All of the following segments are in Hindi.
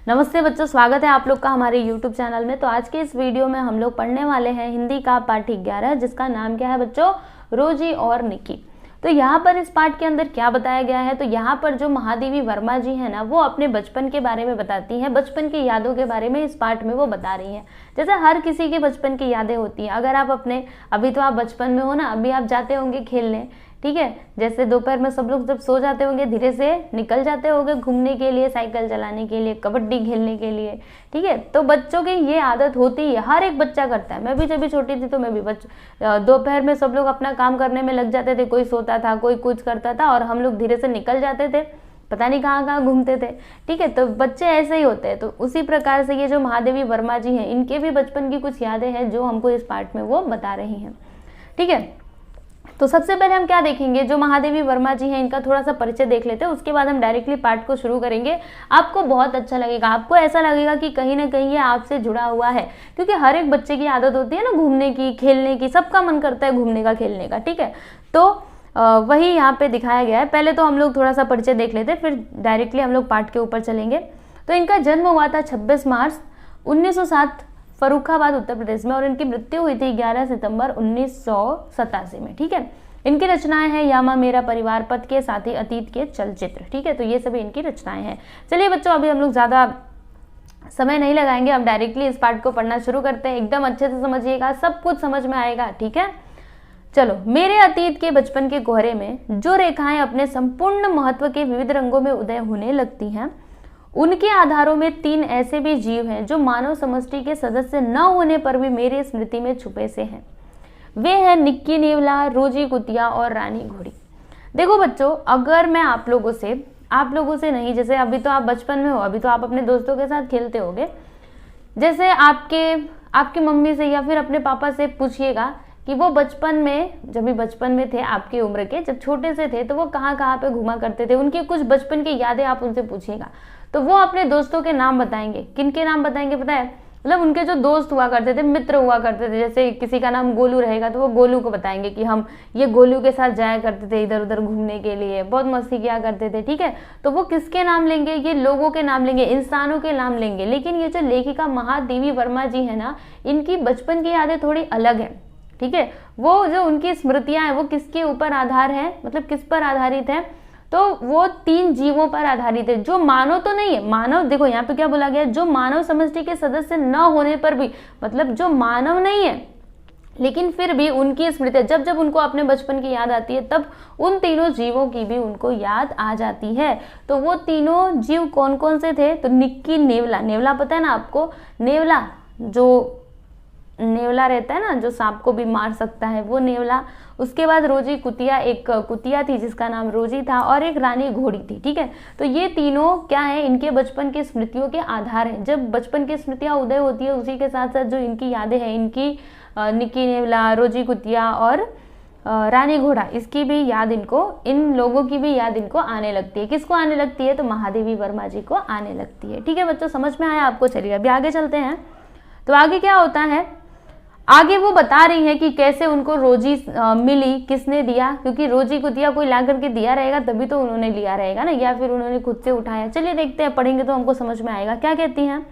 नमस्ते बच्चों, स्वागत है आप लोग का हमारे YouTube चैनल में। तो आज के इस वीडियो में हम लोग पढ़ने वाले हैं हिंदी का पाठ 11, जिसका नाम क्या है बच्चों? रोजी और निक्की। तो यहाँ पर इस पाठ के अंदर क्या बताया गया है? तो यहाँ पर जो महादेवी वर्मा जी है ना, वो अपने बचपन के बारे में बताती हैं, बचपन की यादों के बारे में इस पाठ में वो बता रही हैं। जैसे हर किसी की बचपन की यादें होती हैं। अगर आप अभी तो आप बचपन में हो ना, अभी आप जाते होंगे खेलने, ठीक है। जैसे दोपहर में सब लोग जब सो जाते होंगे, धीरे से निकल जाते होंगे घूमने के लिए, साइकिल चलाने के लिए, कबड्डी खेलने के लिए, ठीक है। तो बच्चों की ये आदत होती है, हर एक बच्चा करता है। मैं भी जब भी छोटी थी तो मैं भी दोपहर में सब लोग अपना काम करने में लग जाते थे, कोई सोता था, कोई कुछ करता था, और हम लोग धीरे से निकल जाते थे, पता नहीं कहाँ कहाँ घूमते थे, ठीक है। तो बच्चे ऐसे ही होते हैं। तो उसी प्रकार से ये जो महादेवी वर्मा जी हैं, इनके भी बचपन की कुछ यादें हैं जो हमको इस पाठ में वो बता रही हैं, ठीक है। तो सबसे पहले हम क्या देखेंगे, जो महादेवी वर्मा जी हैं इनका थोड़ा सा परिचय देख लेते हैं, उसके बाद हम डायरेक्टली पाठ को शुरू करेंगे। आपको बहुत अच्छा लगेगा, आपको ऐसा लगेगा कि कहीं ना कहीं ये आपसे जुड़ा हुआ है, क्योंकि हर एक बच्चे की आदत होती है ना घूमने की, खेलने की, सबका मन करता है घूमने का, खेलने का, ठीक है। तो वही यहाँ पे दिखाया गया है। पहले तो हम लोग थोड़ा सा परिचय देख लेते हैं, फिर डायरेक्टली हम लोग पाठ के ऊपर चलेंगे। तो इनका जन्म हुआ था 26 मार्च 1907 फर्रुखाबाद उत्तर प्रदेश में, और इनकी मृत्यु हुई थी 11 सितंबर 1987 में, ठीक है। इनकी रचनाएं हैं यामा मेरा परिवार, पथ के साथी, अतीत के चलचित्र, ठीक है। तो ये सभी इनकी रचनाएं हैं। चलिए बच्चों, अभी हम लोग ज्यादा समय नहीं लगाएंगे, अब डायरेक्टली इस पाठ को पढ़ना शुरू करते हैं। एकदम अच्छे से समझिएगा, सब कुछ समझ में आएगा, ठीक है। चलो। मेरे अतीत के बचपन के कोहरे में जो रेखाएं अपने संपूर्ण महत्व के विविध रंगों में उदय होने लगती हैं, उनके आधारों में 3 ऐसे भी जीव हैं जो मानव समष्टि के सदस्य न होने पर भी मेरी स्मृति में छुपे से हैं। वे हैं निक्की नेवला, रोजी कुतिया और रानी घोड़ी। देखो बच्चों, अगर मैं आप लोगों से नहीं, जैसे अभी तो आप बचपन में हो, अभी तो आप अपने दोस्तों के साथ खेलते होगे, जैसे आपके मम्मी से या फिर अपने पापा से पूछिएगा कि वो बचपन में, जब भी बचपन में थे आपकी उम्र के, जब छोटे से थे, तो वो कहाँ कहाँ पे घुमा करते थे, उनकी कुछ बचपन की यादें आप उनसे पूछिएगा, तो वो अपने दोस्तों के नाम बताएंगे। किनके नाम बताएंगे पता है? मतलब उनके जो दोस्त हुआ करते थे, मित्र हुआ करते थे। जैसे किसी का नाम गोलू रहेगा तो वो गोलू को बताएंगे कि हम ये गोलू के साथ जाया करते थे इधर उधर घूमने के लिए, बहुत मस्ती किया करते थे, ठीक है। तो वो किसके नाम लेंगे? ये लोगों के नाम लेंगे, इंसानों के नाम लेंगे। लेकिन ये जो लेखिका महादेवी वर्मा जी है ना, इनकी बचपन की यादें थोड़ी अलग है, ठीक है। वो जो उनकी स्मृतियां हैं वो किसके ऊपर आधार है, मतलब किस पर आधारित है? तो वो 3 जीवों पर आधारित है, जो मानव तो नहीं है। मानव, देखो यहाँ पे क्या बोला गया, जो मानव समष्टि के सदस्य न होने पर भी, मतलब जो मानव नहीं है लेकिन फिर भी उनकी स्मृति, जब जब उनको अपने बचपन की याद आती है, तब उन तीनों जीवों की भी उनको याद आ जाती है। तो वो तीनों जीव कौन कौन से थे? तो निक्की नेवला, नेवला पता है ना आपको? नेवला, जो नेवला रहता है ना, जो सांप को भी मार सकता है, वो नेवला। उसके बाद रोजी कुतिया, एक कुतिया थी जिसका नाम रोजी था, और एक रानी घोड़ी थी, ठीक है। तो ये तीनों क्या है? इनके बचपन की स्मृतियों के आधार हैं। जब बचपन की स्मृतियां उदय होती है, उसी के साथ साथ जो इनकी यादें हैं, इनकी निक्की नेवला, रोजी कुतिया और रानी घोड़ा, इसकी भी याद इनको, इन लोगों की भी याद इनको आने लगती है। किसको आने लगती है? तो महादेवी वर्मा जी को आने लगती है, ठीक है बच्चों। समझ में आया आपको? चलिए अभी आगे चलते हैं। तो आगे क्या होता है, आगे वो बता रही है कि कैसे उनको रोजी मिली, किसने दिया, क्योंकि रोजी कुतिया कोई ला करके दिया रहेगा तभी तो उन्होंने लिया रहेगा ना, या फिर उन्होंने खुद से उठाया। चलिए देखते हैं, पढ़ेंगे तो हमको समझ में आएगा। क्या कहती हैं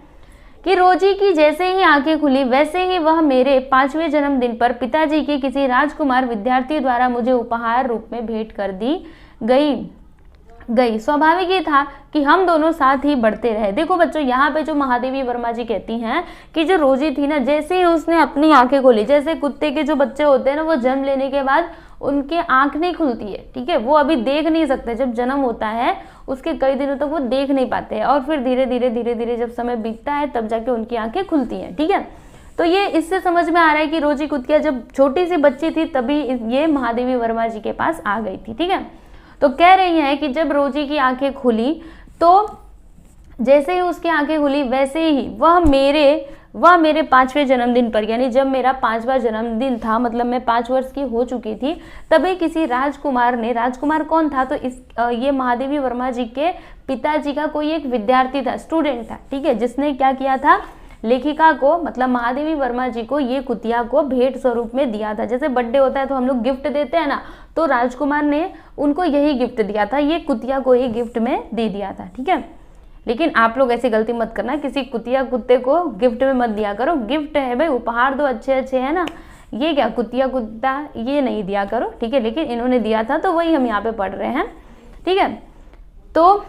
कि रोजी की जैसे ही आंखें खुली, वैसे ही वह मेरे 5वें जन्मदिन पर पिताजी के किसी राजकुमार विद्यार्थी द्वारा मुझे उपहार रूप में भेंट कर दी गई। स्वाभाविक ही था कि हम दोनों साथ ही बढ़ते रहे। देखो बच्चों, यहाँ पे जो महादेवी वर्मा जी कहती हैं कि जो रोजी थी ना, जैसे ही उसने अपनी आंखें खोली, जैसे कुत्ते के जो बच्चे होते हैं ना, वो जन्म लेने के बाद उनकी आंख नहीं खुलती है, ठीक है। वो अभी देख नहीं सकते, जब जन्म होता है उसके कई दिनों तक वो देख नहीं पाते हैं, और फिर धीरे धीरे जब समय बीतता है तब जाके उनकी आंखें खुलती हैं, ठीक है। तो ये इससे समझ में आ रहा है कि रोजी कुतिया जब छोटी सी बच्ची थी तभी ये महादेवी वर्मा जी के पास आ गई थी, ठीक है। तो कह रही हैं कि जब रोजी की आंखें खुली, तो जैसे ही उसकी आंखें खुली, वैसे ही वह मेरे 5वें जन्मदिन पर, यानी जब मेरा 5वां जन्मदिन था, मतलब मैं 5 वर्ष की हो चुकी थी, तभी किसी राजकुमार ने, राजकुमार कौन था? तो ये महादेवी वर्मा जी के पिताजी का कोई एक विद्यार्थी था, स्टूडेंट था, ठीक है, जिसने क्या किया था, लेखिका को, मतलब महादेवी वर्मा जी को, ये कुतिया को भेंट स्वरूप में दिया था। जैसे बर्थडे होता है तो हम लोग गिफ्ट देते हैं ना, तो राजकुमार ने उनको यही गिफ्ट दिया था, ये कुतिया को ही गिफ्ट में दे दिया था, ठीक है। लेकिन आप लोग ऐसी गलती मत करना, किसी कुतिया कुत्ते को गिफ्ट में मत दिया करो। गिफ्ट है भाई, उपहार दो अच्छे अच्छे, है ना। ये क्या कुतिया कुत्ता, ये नहीं दिया करो, ठीक है। लेकिन इन्होंने दिया था तो वही हम यहाँ पे पढ़ रहे हैं, ठीक है। तो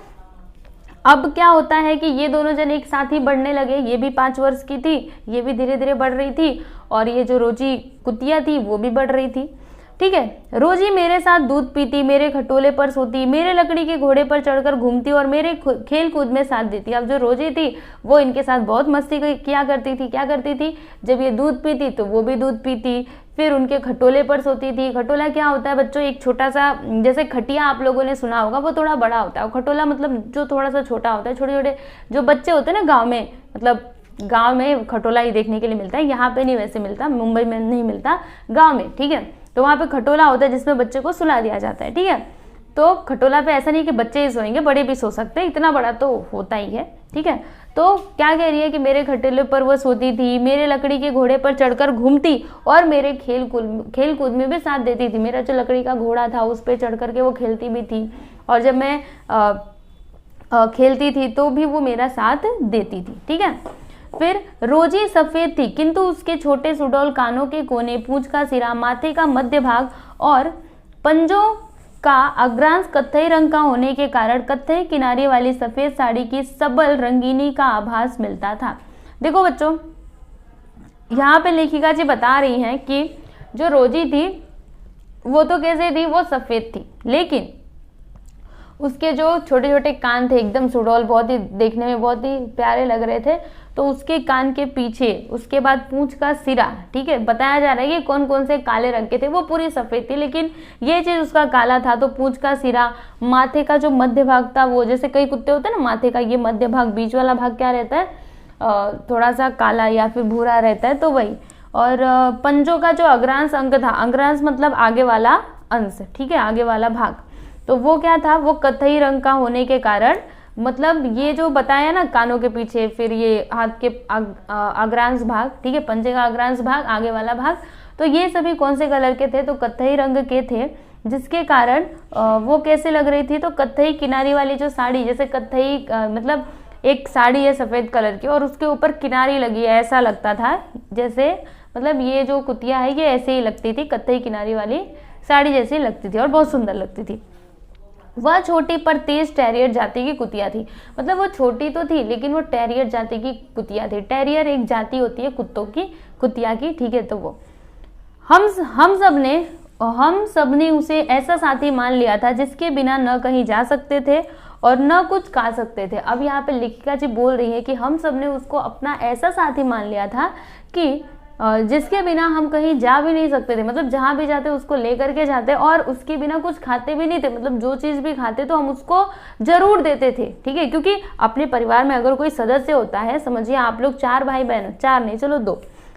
अब क्या होता है कि ये दोनों जन एक साथ ही बढ़ने लगे। ये भी 5 वर्ष की थी, ये भी धीरे धीरे बढ़ रही थी, और ये जो रोजी कुतिया थी वो भी बढ़ रही थी, ठीक है। रोजी मेरे साथ दूध पीती, मेरे खटोले पर सोती, मेरे लकड़ी के घोड़े पर चढ़कर घूमती और मेरे खेल कूद में साथ देती। अब जो रोजी थी वो इनके साथ बहुत मस्ती किया करती थी। क्या करती थी, जब ये दूध पीती तो वो भी दूध पीती, फिर उनके खटोले पर सोती थी। खटोला क्या होता है बच्चों, एक छोटा सा, जैसे खटिया आप लोगों ने सुना होगा, वो थोड़ा बड़ा होता है। खटोला मतलब जो थोड़ा सा छोटा होता है। छोटे छोटे जो बच्चे होते हैं ना गाँव में, मतलब गाँव में खटोला ही देखने के लिए मिलता है, यहाँ पे नहीं वैसे मिलता, मुंबई में नहीं मिलता, गाँव में, ठीक है। तो वहाँ पे खटोला होता है जिसमें बच्चे को सुला दिया जाता है, ठीक है। तो खटोला पे ऐसा नहीं कि बच्चे ही सोएंगे, बड़े भी सो सकते हैं, इतना बड़ा तो होता ही है, ठीक है। तो क्या कह रही है कि मेरे खटोले पर वो सोती थी, मेरे लकड़ी के घोड़े पर चढ़कर घूमती और मेरे खेल कूद में भी साथ देती थी। मेरा जो लकड़ी का घोड़ा था उस पर चढ़ करके वो खेलती भी थी, और जब मैं खेलती थी तो भी वो मेरा साथ देती थी, ठीक है। फिर रोजी सफेद थी, किंतु उसके छोटे सुडौल कानों के कोने, पूंछ का सिरा, माथे का मध्य भाग और पंजों का अग्रांश कत्थई रंग का होने के कारण कत्थई किनारे वाली सफेद साड़ी की सबल रंगीनी का आभास मिलता था। देखो बच्चों, यहाँ पे लेखिका जी बता रही हैं कि जो रोजी थी वो तो कैसे थी, वो सफेद थी, लेकिन उसके जो छोटे छोटे कान थे एकदम सुडौल, बहुत ही देखने में बहुत ही प्यारे लग रहे थे। तो उसके कान के पीछे, उसके बाद पूंछ का सिरा, ठीक है, बताया जा रहा है कि कौन कौन से काले रंग के थे, वो पूरी सफेद थी, लेकिन ये चीज उसका काला था। तो पूंछ का सिरा, माथे का जो मध्य भाग था, वो जैसे कई कुत्ते होते हैं ना, माथे का ये मध्य भाग, बीच वाला भाग क्या रहता है, थोड़ा सा काला या फिर भूरा रहता है, तो वही। और पंजों का जो अग्रांश अंग था, अग्रांश मतलब आगे वाला अंश, ठीक है, आगे वाला भाग, तो वो क्या था, वो कत्थई रंग का होने के कारण, मतलब ये जो बताया ना, कानों के पीछे, फिर ये हाथ के अग्रांश भाग, ठीक है, पंजे का अग्रांश भाग, आगे वाला भाग, तो ये सभी कौन से कलर के थे, तो कत्थई रंग के थे, जिसके कारण वो कैसे लग रही थी, तो कत्थई किनारी वाली जो साड़ी, जैसे कत्थई मतलब एक साड़ी है सफेद कलर की और उसके ऊपर किनारी लगी है, ऐसा लगता था जैसे, मतलब ये जो कुतिया है ये ऐसे ही लगती थी, कत्थई किनारी वाली साड़ी जैसी लगती थी और बहुत सुंदर लगती थी। वह छोटी पर तेज टेरियर जाति की कुतिया थी, मतलब वो छोटी तो थी लेकिन वो टेरियर जाति की कुतिया थी। टेरियर एक जाति होती है कुत्तों की, कुतिया की, ठीक है। तो वो हम सब ने उसे ऐसा साथी मान लिया था जिसके बिना न कहीं जा सकते थे और न कुछ खा सकते थे। अब यहाँ पे लेखिका जी बोल रही है कि हम सब ने उसको अपना ऐसा साथी मान लिया था कि जिसके बिना हम कहीं जा भी नहीं सकते थे, मतलब जहाँ भी जाते उसको लेकर के जाते और उसके बिना कुछ खाते भी नहीं थे, मतलब जो चीज़ भी खाते तो हम उसको जरूर देते थे, ठीक है। क्योंकि अपने परिवार में अगर कोई सदस्य होता है, समझिए आप लोग 4 भाई बहन, 4 नहीं चलो 2,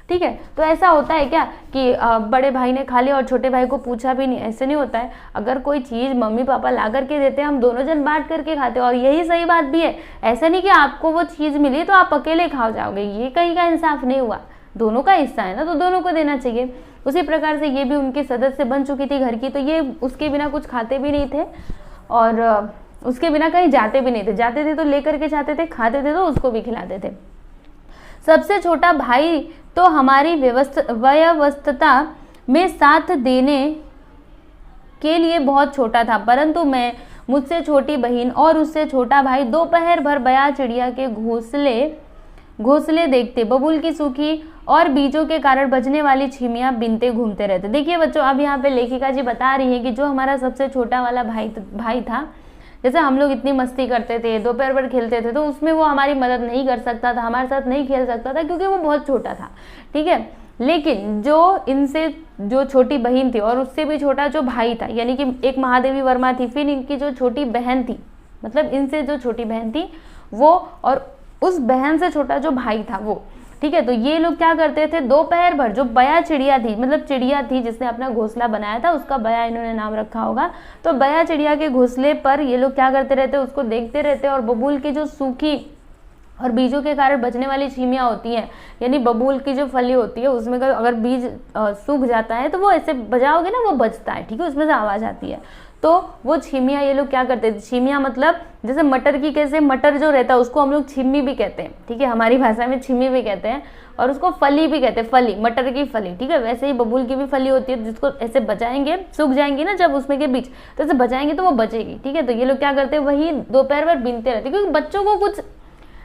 ठीक है, तो ऐसा होता है क्या कि बड़े भाई ने खा लिया और छोटे भाई को पूछा भी नहीं, ऐसे नहीं होता है। अगर कोई चीज़ मम्मी पापा ला करके देते हैं, हम दोनों जन बांट करके खाते हैं, और यही सही बात भी है। ऐसा नहीं कि आपको वो चीज़ मिली तो आप अकेले खा जाओगे, ये कहीं का इंसाफ नहीं हुआ, दोनों का हिस्सा है ना, तो दोनों को देना चाहिए। उसी प्रकार से ये भी उनकी सदस्य बन चुकी थी घर की, तो ये उसके बिना कुछ खाते भी नहीं थे और उसके बिना कहीं जाते भी नहीं थे, जाते थे तो लेकर के जाते थे, खाते थे तो उसको भी खिलाते थे। सबसे छोटा भाई तो हमारी वयवस्था में साथ देने के लिए बहुत छोटा था, परंतु मैं, मुझसे छोटी बहन और उससे छोटा भाई दोपहर भर बया चिड़िया के घोंसले देखते, बबूल की सूखी और बीजों के कारण बजने वाली छिमियां बिनते घूमते रहते। देखिए बच्चों, अब यहाँ पे लेखिका जी बता रही है कि जो हमारा सबसे छोटा वाला भाई था, जैसे हम लोग इतनी मस्ती करते थे, दोपहर भर खेलते थे, तो उसमें वो हमारी मदद नहीं कर सकता था, हमारे साथ नहीं खेल सकता था क्योंकि वो बहुत छोटा था, ठीक है। लेकिन जो इनसे जो छोटी बहन थी और उससे भी छोटा जो भाई था, यानी कि एक महादेवी वर्मा थी, फिर इनकी जो छोटी बहन थी, मतलब इनसे जो छोटी बहन थी वो, और उस बहन से छोटा जो भाई था वो, ठीक है। तो ये लोग क्या करते थे, दोपहर भर, जो बया चिड़िया थी, मतलब चिड़िया थी जिसने अपना घोंसला बनाया था, उसका बया इन्होंने नाम रखा होगा, तो बया चिड़िया के घोंसले पर ये लोग क्या करते रहते, उसको देखते रहते, और बबूल की जो सूखी और बीजों के कारण बचने वाली छिमियां होती हैं, यानी बबूल की जो फली होती है उसमें अगर बीज सूख जाता है तो वो ऐसे बजाओगे ना, वो बजता है, ठीक है, उसमें से आवाज़ आती है, तो वो छिमिया ये लोग क्या करते थे, छिमिया मतलब जैसे मटर की, कैसे मटर जो रहता है उसको हम लोग छिमी भी कहते हैं, ठीक है, हमारी भाषा में छिमी भी कहते हैं, और उसको फली भी कहते हैं, फली, मटर की फली, ठीक है। वैसे ही बबूल की भी फली होती है, जिसको ऐसे बचाएंगे, सूख जाएंगी ना जब उसमें के बीच, तो ऐसे बचाएंगे तो वो बचेगी, ठीक है। तो ये लोग क्या करते हैं, वही दोपहर भर बीनते रहते, क्योंकि बच्चों को कुछ,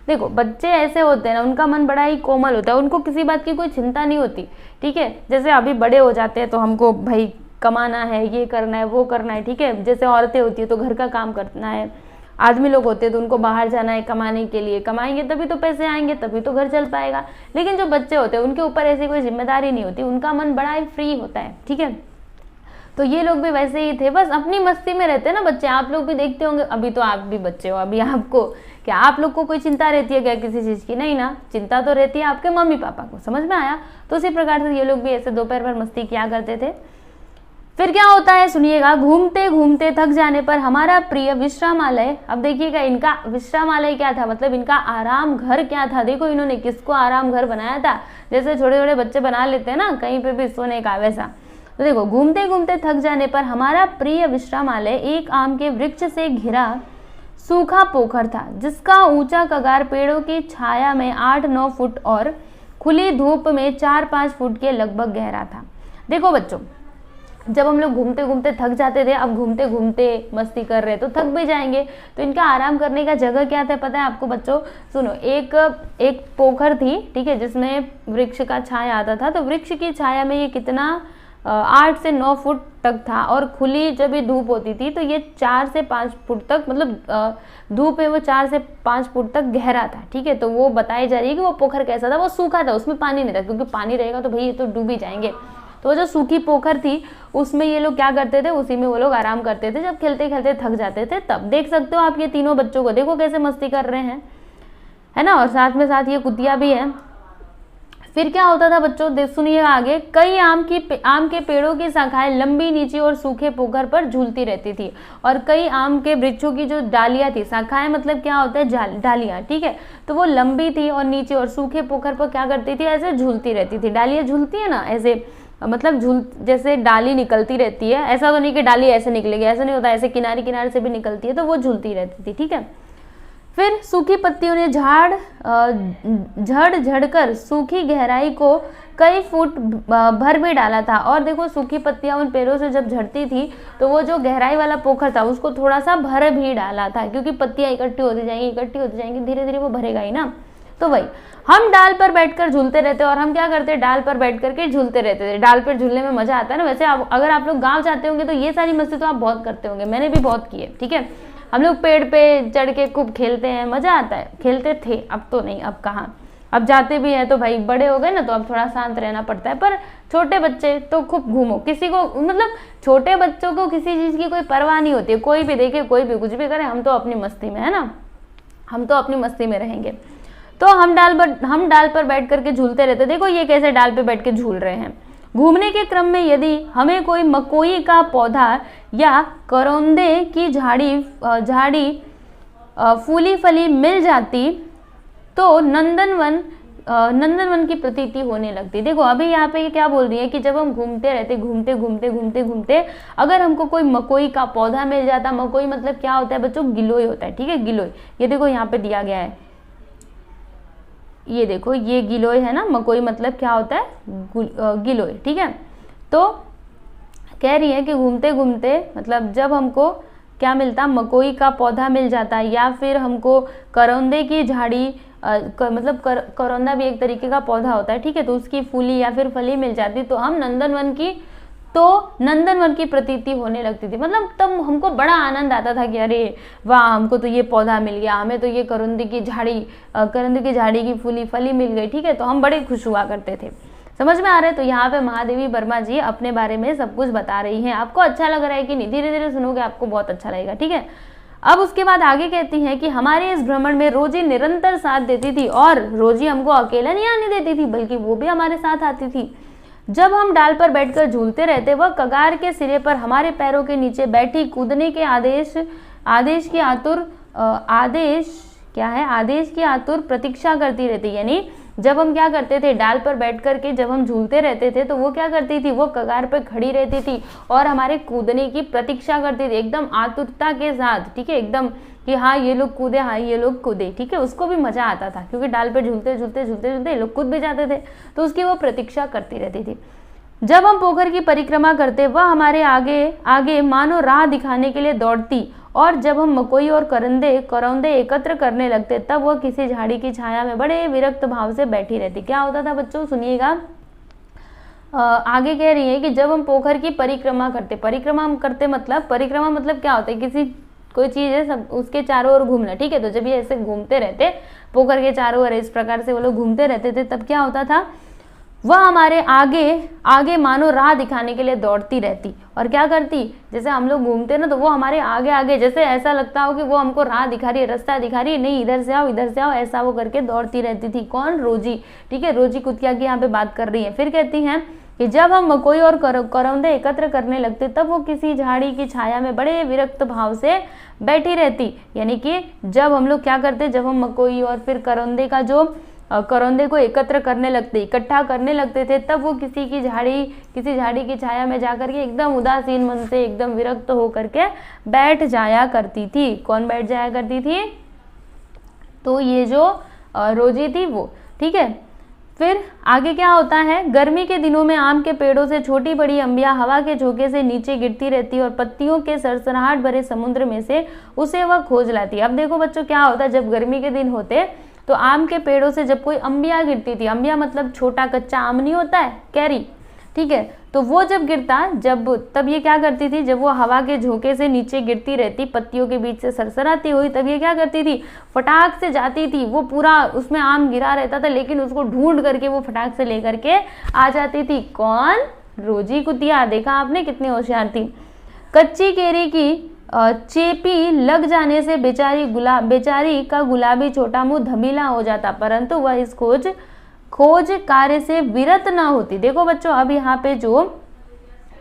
देखो बच्चे ऐसे होते हैं ना, उनका मन बड़ा ही कोमल होता है, उनको किसी बात की कोई चिंता नहीं होती, ठीक है। जैसे अभी बड़े हो जाते हैं तो हमको भाई कमाना है, ये करना है, वो करना है, ठीक है। जैसे औरतें होती है तो घर का काम करना है, आदमी लोग होते हैं तो उनको बाहर जाना है कमाने के लिए, कमाएंगे तभी तो पैसे आएंगे, तभी तो घर चल पाएगा। लेकिन जो बच्चे होते हैं उनके ऊपर ऐसी कोई जिम्मेदारी नहीं होती, उनका मन बड़ा ही फ्री होता है, ठीक है। तो ये लोग भी वैसे ही थे, बस अपनी मस्ती में रहते हैं ना बच्चे, आप लोग भी देखते होंगे, अभी तो आप भी बच्चे हो, अभी आपको क्या, आप लोग को कोई चिंता रहती है क्या किसी चीज़ की? नहीं ना, चिंता तो रहती है आपके मम्मी पापा को, समझ में आया। तो उसी प्रकार से ये लोग भी ऐसे दोपहर भर मस्ती किया करते थे। फिर क्या होता है सुनिएगा, घूमते घूमते थक जाने पर हमारा प्रिय विश्रामालय, अब देखिएगा इनका विश्रामालय क्या था, मतलब इनका आराम घर क्या था। देखो इन्होंने किसको आराम घर बनाया था, जैसे छोटे छोटे बच्चे बना लेते हैं ना कहीं पे भी सोने का, वैसा। तो देखो, घूमते घूमते थक जाने पर हमारा प्रिय विश्रामालय एक आम के वृक्ष से घिरा सूखा पोखर था, जिसका ऊंचा कगार पेड़ों की छाया में 8-9 फुट और खुली धूप में 4-5 फुट के लगभग गहरा था। देखो बच्चों, जब हम लोग घूमते घूमते थक जाते थे, अब घूमते घूमते मस्ती कर रहे तो थक भी जाएंगे, तो इनका आराम करने का जगह क्या था पता है आपको बच्चों? सुनो, एक पोखर थी, ठीक है, जिसमें वृक्ष का छाया आता था। तो वृक्ष की छाया में ये कितना 8 से 9 फुट तक था, और खुली जब ये धूप होती थी तो ये 4 से 5 फुट तक, मतलब धूप में वो 4 से 5 फुट तक गहरा था, ठीक है। तो वो बताई जा रही है कि वो पोखर कैसा था, वो सूखा था, उसमें पानी नहीं था, क्योंकि पानी रहेगा तो भाई ये तो डूब ही जाएंगे। तो वो जो सूखी पोखर थी उसमें ये लोग क्या करते थे, उसी में वो लोग आराम करते थे जब खेलते खेलते थक जाते थे। तब देख सकते हो आप ये तीनों बच्चों को, देखो कैसे मस्ती कर रहे हैं, है ना, और साथ में साथ ये कुतिया भी है। फिर क्या होता था बच्चों, सुनिएगा आगे, कई आम के पेड़ों की शाखाएं लंबी नीचे और सूखे पोखर पर झूलती रहती थी, और कई आम के वृक्षों की जो डालियां थी, शाखाएं मतलब क्या होता है, डालियां, ठीक है, तो वो लंबी थी और नीचे और सूखे पोखर पर क्या करती थी, ऐसे झूलती रहती थी। डालियां झूलती है ना ऐसे, मतलब जैसे डाली निकलती रहती है, ऐसा तो नहीं कि डाली ऐसे निकलेगी, ऐसा नहीं होता, ऐसे किनारे किनारे से भी निकलती है, तो वो झूलती रहती थी, ठीक है। फिर सूखी पत्तियों ने झड़ कर सूखी गहराई को कई फुट भर भी डाला था। और देखो सूखी पत्तियां उन पेड़ों से जब झड़ती थी तो वो जो गहराई वाला पोखर था उसको थोड़ा सा भर भी डाला था, क्योंकि पत्तियां इकट्ठी होती जाएंगी, धीरे धीरे वो भरेगा ही ना। तो वही, हम डाल पर बैठकर झूलते रहते, और हम क्या करते, डाल पर बैठ करके झूलते रहते थे। डाल पर झूलने में मजा आता है ना। वैसे अगर आप लोग गाँव जाते होंगे तो ये सारी मस्ती तो आप बहुत करते होंगे, मैंने भी बहुत की है, ठीक है। हम लोग पेड़ पे चढ़ के खूब खेलते हैं, मजा आता है, खेलते थे, अब तो नहीं, अब कहाँ, अब जाते भी हैं तो भाई बड़े हो गए ना, तो अब थोड़ा शांत रहना पड़ता है। पर छोटे बच्चे तो खूब घूमो, किसी को, मतलब छोटे बच्चों को किसी चीज की कोई परवाह नहीं होती है, कोई भी देखे, कोई भी कुछ भी करे, हम तो अपनी मस्ती में, है ना, हम तो अपनी मस्ती में रहेंगे। तो हम डाल पर बैठ करके झूलते रहते। देखो ये कैसे डाल पे बैठ के झूल रहे हैं। घूमने के क्रम में यदि हमें कोई मकोई का पौधा या करौंदे की झाड़ी फूली फली मिल जाती तो नंदनवन की प्रतीति होने लगती। देखो अभी यहाँ पे ये क्या बोल रही है कि जब हम घूमते रहते, घूमते अगर हमको कोई मकोई का पौधा मिल जाता, मकोई मतलब क्या होता है बच्चों, गिलोय होता है, ठीक है, गिलोय। ये देखो यहाँ पे दिया गया है, ये देखो ये गिलोय है ना, मकोई मतलब क्या होता है, गिलोय, ठीक है। तो कह रही है कि घूमते घूमते मतलब जब हमको क्या मिलता, मकोई का पौधा मिल जाता, या फिर हमको करौंदे की झाड़ी मतलब करौंदा भी एक तरीके का पौधा होता है, ठीक है, तो उसकी फूली या फिर फली मिल जाती तो हम नंदनवन की प्रतीति होने लगती थी। मतलब तब हमको बड़ा आनंद आता था कि अरे वाह, हमको तो ये पौधा मिल गया, हमें तो ये करौंदे की झाड़ी की फूली फली मिल गई, ठीक है, तो हम बड़े खुश हुआ करते थे। समझ में आ रहा है? तो यहाँ पे महादेवी वर्मा जी अपने बारे में सब कुछ बता रही हैं। आपको अच्छा लग रहा है कि नहीं? धीरे धीरे सुनोगे आपको बहुत अच्छा लगेगा, ठीक है। अब उसके बाद आगे कहती हैं कि हमारे इस भ्रमण में रोजी निरंतर साथ देती थी, और रोजी हमको अकेला नहीं आने देती थी, बल्कि वो भी हमारे साथ आती थी। जब हम डाल पर बैठकर झूलते रहते, वह कगार के सिरे पर हमारे पैरों के नीचे बैठी कूदने के आदेश क्या है, आदेश की आतुर प्रतीक्षा करती रहती। यानी जब हम क्या करते थे, डाल पर बैठ करके जब हम झूलते रहते थे तो वो क्या करती थी, वो कगार पे खड़ी रहती थी और हमारे कूदने की प्रतीक्षा करती थी एकदम आतुरता के साथ, ठीक है, एकदम कि हाँ ये लोग कूदे, हाँ ये लोग कूदे, ठीक है। उसको भी मजा आता था क्योंकि डाल पे झूलते झूलते झूलते झूलते लोग कूद भी जाते थे, तो उसकी वो प्रतीक्षा करती रहती थी। जब हम पोखर की परिक्रमा करते वह हमारे आगे आगे मानो राह दिखाने के लिए दौड़ती, और जब हम मकोई और करौंदे एकत्र करने लगते तब वह किसी झाड़ी की छाया में बड़े विरक्त भाव से बैठी रहती। क्या होता था बच्चों, सुनिएगा, आगे कह रही है कि जब हम पोखर की परिक्रमा करते मतलब परिक्रमा मतलब क्या होता है, किसी कोई चीज है सब उसके चारों ओर घूमना, ठीक है। तो जब ये ऐसे घूमते रहते पोखर के चारों ओर, इस प्रकार से वो लोग घूमते रहते थे, तब क्या होता था, वह हमारे आगे आगे मानो राह दिखाने के लिए दौड़ती रहती। और क्या करती, जैसे हम लोग घूमते ना तो वो हमारे आगे आगे, जैसे ऐसा लगता हो कि वो हमको राह दिखा रही है, रास्ता दिखा रही है, नहीं इधर से आओ, ऐसा वो करके दौड़ती रहती थी। कौन, रोजी, ठीक है, रोजी कुतिया की यहाँ पे बात कर रही है। फिर कहती हैं कि जब हम मकोई और करौंदे एकत्र करने लगते तब वो किसी झाड़ी की छाया में बड़े विरक्त भाव से बैठी रहती। यानी कि जब हम लोग क्या करते, जब हम मकोई और फिर करौंदे को एकत्र करने लगते, इकट्ठा करने लगते थे, तब वो किसी झाड़ी की छाया में जाकर के एकदम उदासीन मन से, एकदम विरक्त होकर के बैठ जाया करती थी। कौन बैठ जाया करती थी, तो ये जो रोजी थी वो, ठीक है। फिर आगे क्या होता है, गर्मी के दिनों में आम के पेड़ों से छोटी बड़ी अंबिया हवा के झोंके से नीचे गिरती रहती और पत्तियों के सरसराहट भरे समुद्र में से उसे वह खोज लाती। अब देखो बच्चों क्या होता है, जब गर्मी के दिन होते तो आम के पेड़ों से जब कोई अंबिया गिरती थी, अंबिया मतलब छोटा कच्चा आम नहीं होता है, कैरी, ठीक है, तो वो जब गिरता, तब ये क्या करती थी, जब वो हवा के झोंके से नीचे गिरती रहती, पत्तियों के बीच से सरसराती हुई, तब ये क्या करती थी, फटाक से जाती थी, वो पूरा उसमें आम गिरा रहता था लेकिन उसको ढूंढ करके वो फटाक से लेकर के आ जाती थी। कौन, रोजी कुतिया। देखा आपने कितनी होशियार थी। कच्ची केरी की चेपी लग जाने से बेचारी का गुलाबी छोटा मुंह धमीला हो जाता, परंतु वह इस खोज कार्य से विरत न होती। देखो बच्चों, अब यहाँ पे जो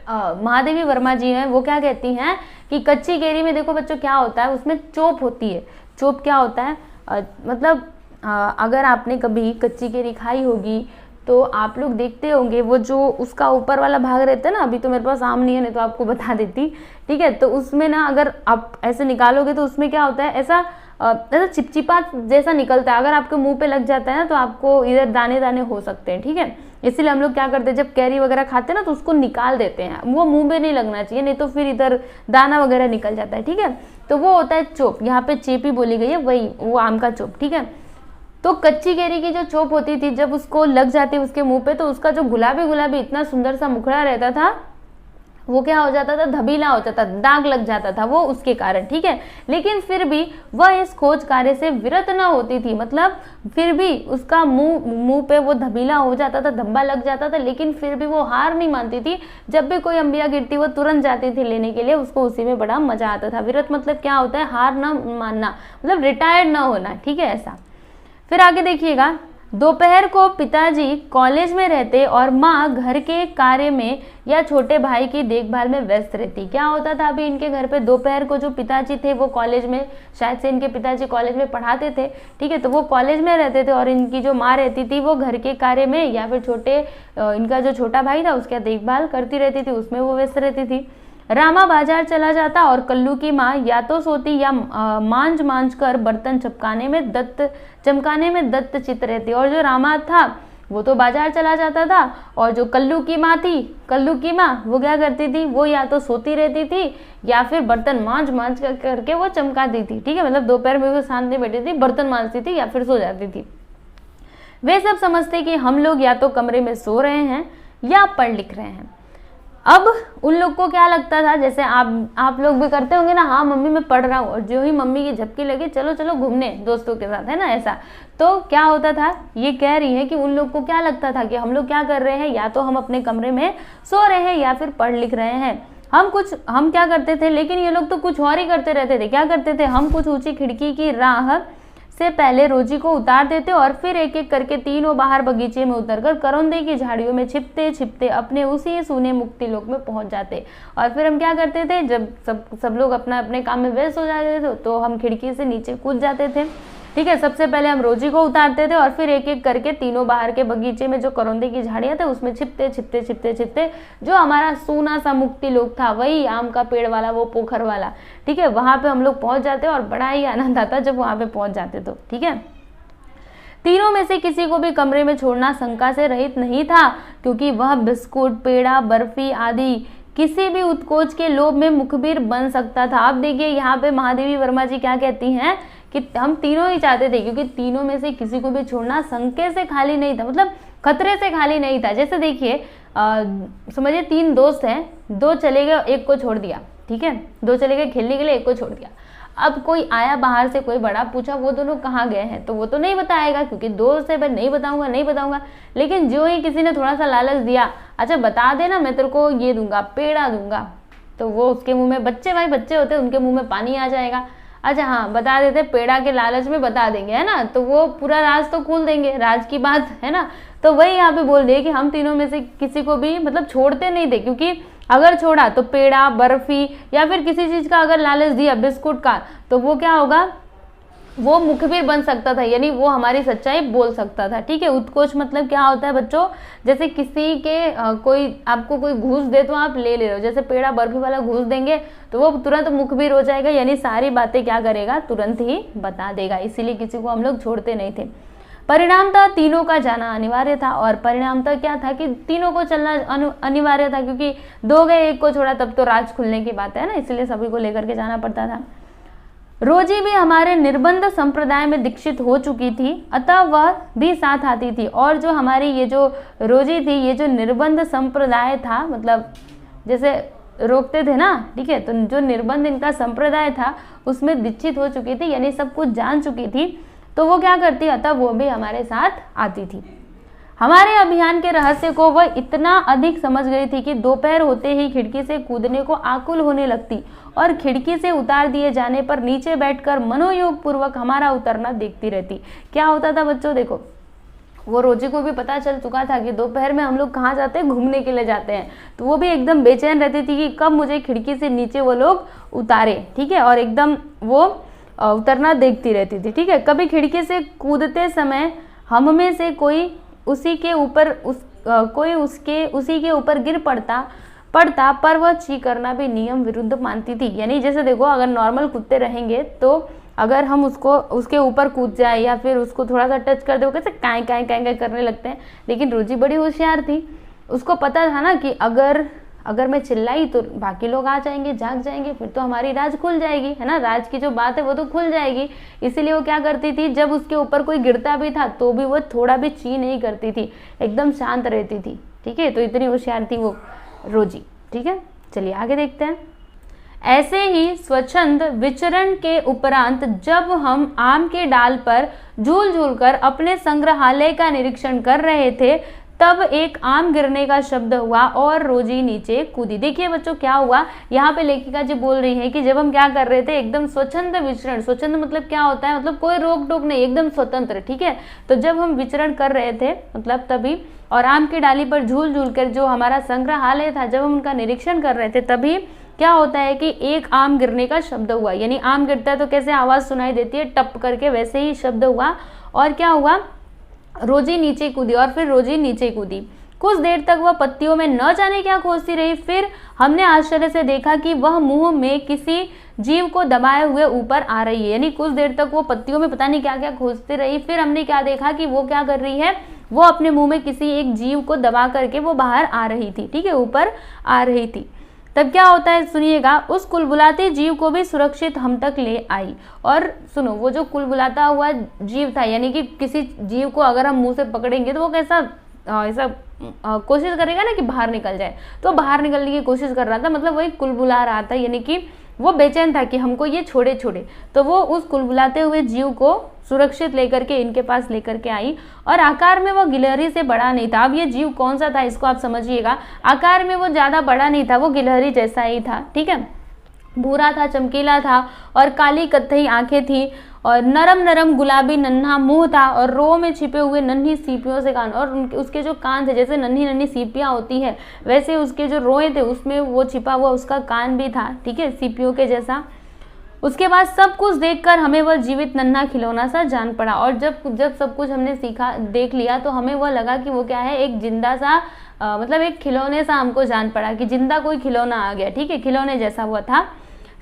महादेवी वर्मा जी हैं वो क्या कहती हैं कि कच्ची केरी में देखो बच्चों क्या होता है, उसमें चोप होती है। चोप क्या होता है, मतलब अगर आपने कभी कच्ची केरी खाई होगी तो आप लोग देखते होंगे वो जो उसका ऊपर वाला भाग रहता है ना, अभी तो मेरे पास आम नहीं है, नहीं तो आपको बता देती, ठीक है। तो उसमें ना अगर आप ऐसे निकालोगे तो उसमें क्या होता है, ऐसा चिपचिपा जैसा निकलता है। अगर आपके मुंह पे लग जाता है ना तो आपको इधर दाने दाने हो सकते हैं, ठीक है। इसीलिए हम लोग क्या करते हैं, जब कैरी वगैरह खाते हैं ना तो उसको निकाल देते हैं, वो मुंह पे नहीं लगना चाहिए, नहीं तो फिर इधर दाना वगैरह निकल जाता है, ठीक है। तो वो होता है चोप, यहाँ पे चेपी बोली गई है, वही वो आम का चोप, ठीक है। तो कच्ची केरी की जो चोप होती थी, जब उसको लग जाती उसके मुंह पे, तो उसका जो गुलाबी इतना सुंदर सा मुखड़ा रहता था, वो क्या हो जाता था, धबीला हो जाता, दाग लग जाता था वो उसके कारण, ठीक है। लेकिन फिर भी वह इस खोज कार्य से विरत न होती थी, मतलब फिर भी उसका मुंह पे वो धबीला हो जाता था, धब्बा लग जाता था, लेकिन फिर भी वो हार नहीं मानती थी। जब भी कोई अंबिया गिरती वो तुरंत जाती थी लेने के लिए, उसको उसी में बड़ा मजा आता था। विरत मतलब क्या होता है, हार न मानना, मतलब रिटायर्ड न होना, ठीक है, ऐसा। फिर आगे देखिएगा, दोपहर को पिताजी कॉलेज में रहते और माँ घर के कार्य में या छोटे भाई की देखभाल में व्यस्त रहती। क्या होता था अभी इनके घर पे, दोपहर को जो पिताजी थे वो कॉलेज में, शायद से इनके पिताजी कॉलेज में पढ़ाते थे, ठीक है, तो वो कॉलेज में रहते थे और इनकी जो माँ रहती थी वो घर के कार्य में या फिर इनका जो छोटा भाई था उसका देखभाल करती रहती थी, उसमें वो व्यस्त रहती थी। रामा बाजार चला जाता और कल्लू की माँ या तो सोती या मांझ कर बर्तन चमकाने में दत्त चित रहती। और जो रामा था वो तो बाजार चला जाता था, और जो कल्लू की माँ वो क्या करती थी, वो या तो सोती रहती थी या फिर बर्तन मांझ करके वो चमकाती थी, ठीक है। मतलब दोपहर में वो शांति बैठी थी, बर्तन मांझती थी या फिर सो जाती थी। वे सब समझते कि हम लोग या तो कमरे में सो रहे हैं या पढ़ लिख रहे हैं। अब उन लोग को क्या लगता था, जैसे आप लोग भी करते होंगे ना, हाँ मम्मी मैं पढ़ रहा हूँ, और जो ही मम्मी की झपकी लगे चलो चलो घूमने दोस्तों के साथ, है ना, ऐसा। तो क्या होता था, ये कह रही है कि उन लोग को क्या लगता था कि हम लोग क्या कर रहे हैं, या तो हम अपने कमरे में सो रहे हैं या फिर पढ़ लिख रहे हैं। हम क्या करते थे, लेकिन ये लोग तो कुछ और ही करते रहते थे। क्या करते थे, हम कुछ ऊंची खिड़की की राह से पहले रोजी को उतार देते और फिर एक एक करके तीनों बाहर बगीचे में उतरकर करौंदे की झाड़ियों में छिपते छिपते अपने उसी सूने मुक्ति लोक में पहुंच जाते। और फिर हम क्या करते थे, जब सब लोग अपना अपने काम में व्यस्त हो जाते थे तो हम खिड़की से नीचे कूद जाते थे। ठीक है। सबसे पहले हम रोजी को उतारते थे और फिर एक एक करके तीनों बाहर के बगीचे में जो करौंदे की झाड़ियां थे उसमें छिपते छिपते छिपते छिपते जो हमारा सूना सा मुक्ति लोक था, वही आम का पेड़ वाला, वो पोखर वाला, ठीक है, वहां पे हम लोग पहुंच जाते और बड़ा ही आनंद आता जब वहां पे पहुंच जाते तो, ठीक है। तीनों में से किसी को भी कमरे में छोड़ना शंका से रहित नहीं था, क्योंकि वह बिस्कुट, पेड़ा, बर्फी आदि किसी भी उत्कोच के लोभ में मुखबिर बन सकता था। अब देखिए यहाँ पे महादेवी वर्मा जी क्या कहती हैं कि हम तीनों ही चाहते थे, क्योंकि तीनों में से किसी को भी छोड़ना शंके से खाली नहीं था, मतलब खतरे से खाली नहीं था। जैसे देखिए समझिए 3 दोस्त हैं, 2 चले गए, एक को छोड़ दिया, ठीक है, 2 चले गए खेलने के लिए, एक को छोड़ दिया। अब कोई आया बाहर से, कोई बड़ा, पूछा वो दोनों कहाँ गए हैं, तो वो तो नहीं बताएगा, क्योंकि दोस्त है, मैं नहीं बताऊंगा। लेकिन जो ही किसी ने थोड़ा सा लालच दिया, अच्छा बता देना मैं तेरे को ये दूंगा, पेड़ा दूंगा, तो वो उसके मुंह में, बच्चे भाई बच्चे होते हैं, उनके मुंह में पानी आ जाएगा। अच्छा हाँ बता देते, पेड़ा के लालच में बता देंगे, है ना, तो वो पूरा राज तो खोल देंगे, राज की बात है ना। तो वही यहाँ पे बोल दिए कि हम तीनों में से किसी को भी मतलब छोड़ते नहीं थे, क्योंकि अगर छोड़ा तो पेड़ा, बर्फी या फिर किसी चीज का अगर लालच दिया, बिस्कुट का, तो वो क्या होगा, वो मुखबिर बन सकता था, यानी वो हमारी सच्चाई बोल सकता था, ठीक है। उत्कोच मतलब क्या होता है बच्चों, जैसे किसी के कोई आपको कोई घूस दे तो आप ले रहे हो, जैसे पेड़ा बर्फी वाला घूस देंगे तो वो तुरंत मुखबिर हो जाएगा, यानी सारी बातें क्या करेगा, तुरंत ही बता देगा। इसीलिए किसी को हम लोग छोड़ते नहीं थे। परिणामतः तीनों का जाना अनिवार्य था, और परिणामतः क्या था कि तीनों को चलना अनिवार्य था, क्योंकि 2 गए, एक को छोड़ा, तब तो राज खुलने की बात है ना, इसलिए सभी को लेकर के जाना पड़ता था। रोजी भी हमारे निर्बंध संप्रदाय में दीक्षित हो चुकी थी, अतः वह भी साथ आती थी। और जो हमारी ये जो रोजी थी, ये जो निर्बंध संप्रदाय था, मतलब जैसे रोकते थे ना, ठीक है, तो जो निर्बंध इनका संप्रदाय था उसमें दीक्षित हो चुकी थी, यानी सब कुछ जान चुकी थी, तो वो क्या करती, अतः वो भी हमारे साथ आती थी। हमारे अभियान के रहस्य को वह इतना अधिक समझ गई थी कि दोपहर होते ही खिड़की से कूदने को आकुल होने लगती और खिड़की से उतार दिए जाने पर नीचे बैठकर मनोयोग पूर्वक हमारा उतरना देखती रहती। क्या होता था बच्चों, देखो वो रोजी को भी पता चल चुका था कि दोपहर में हम लोग कहाँ जाते हैं, घूमने के लिए जाते हैं, तो वो भी एकदम बेचैन रहती थी कि कब मुझे खिड़की से नीचे वो लोग उतारे, ठीक है, और एकदम वो उतरना देखती रहती थी, ठीक है। कभी खिड़की से कूदते समय हम में से कोई उसी के ऊपर गिर पड़ता, पर वह ची करना भी नियम विरुद्ध मानती थी। यानी जैसे देखो अगर नॉर्मल कूदते रहेंगे तो अगर हम उसके ऊपर कूद जाए या फिर उसको थोड़ा सा टच कर दे, वो कैसे काएं काएं काएं काएं करने लगते हैं। लेकिन रोजी बड़ी होशियार थी, उसको पता था ना कि अगर मैं चिल्लाई तो बाकी लोग आ जाएंगे, जाग जाएंगे, फिर तो हमारी राज खुल जाएगी, है ना, राज की जो बात है वो तो खुल जाएगी। इसीलिए वो क्या करती थी, जब उसके ऊपर कोई गिरता भी था तो भी वो थोड़ा भी ची नहीं करती थी, एकदम शांत रहती थी, ठीक है। तो इतनी होशियार थी वो रोजी, ठीक है। चलिए आगे देखते हैं। ऐसे ही स्वच्छंद विचरण के उपरांत जब हम आम के डाल पर झूल झूल कर अपने संग्रहालय का निरीक्षण कर रहे थे, तब एक आम गिरने का शब्द हुआ और रोजी नीचे कूदी। देखिए बच्चों क्या हुआ, यहाँ पे लेखिका जी बोल रही है कि जब हम क्या कर रहे थे, एकदम स्वच्छंद विचरण, स्वच्छंद मतलब क्या होता है, मतलब कोई रोक टोक नहीं, एकदम स्वतंत्र, ठीक है। तो जब हम विचरण कर रहे थे मतलब तभी, और आम की डाली पर झूल झूल कर जो हमारा संग्रहालय था, जब हम उनका निरीक्षण कर रहे थे, तभी क्या होता है कि एक आम गिरने का शब्द हुआ। यानी आम गिरता है तो कैसे आवाज सुनाई देती है, टप करके, वैसे ही शब्द हुआ। और क्या हुआ, रोजी नीचे कूदी, और फिर रोजी नीचे कूदी। कुछ देर तक वह पत्तियों में न जाने क्या खोजती रही। फिर हमने आश्चर्य से देखा कि वह मुंह में किसी जीव को दबाए हुए ऊपर आ रही है। यानी कुछ देर तक वो पत्तियों में पता नहीं क्या क्या खोजती रही, फिर हमने क्या देखा कि वो क्या कर रही है, वो अपने मुंह में किसी एक जीव को दबा करके वो बाहर आ रही थी, ठीक है, ऊपर आ रही थी। तब क्या होता है सुनिएगा, उस कुलबुलाते जीव को भी सुरक्षित हम तक ले आई। और सुनो, वो जो कुलबुलाता हुआ जीव था, यानी कि किसी जीव को अगर हम मुंह से पकड़ेंगे तो वो कैसा ऐसा कोशिश करेगा ना कि बाहर निकल जाए, तो बाहर निकलने की कोशिश कर रहा था, मतलब वही कुलबुला रहा था, यानी कि वो बेचैन था कि हमको ये छोड़े छोड़े। तो वो उस कुलबुलाते हुए जीव को सुरक्षित लेकर के इनके पास लेकर के आई, और आकार में वो गिलहरी से बड़ा नहीं था। अब ये जीव कौन सा था इसको आप समझिएगा, आकार में वो ज्यादा बड़ा नहीं था, वो गिलहरी जैसा ही था, ठीक है, भूरा था, चमकीला था, और काली कत्थई आंखें थी, और नरम नरम गुलाबी नन्हा मुंह था, और रो में छिपे हुए नन्ही सीपियों से कान, और उसके जो कान थे जैसे नन्ही नन्ही सीपियां होती है वैसे उसके जो रोए थे उसमें वो छिपा हुआ उसका कान भी था, ठीक है, सीपियों के जैसा। उसके बाद सब कुछ देखकर हमें वह जीवित नन्हा खिलौना सा जान पड़ा। और जब सब कुछ हमने सीखा देख लिया तो हमें वह लगा कि वो क्या है, एक जिंदा सा मतलब एक खिलौने सा हमको जान पड़ा कि जिंदा कोई खिलौना आ गया, ठीक है, खिलौने जैसा हुआ था।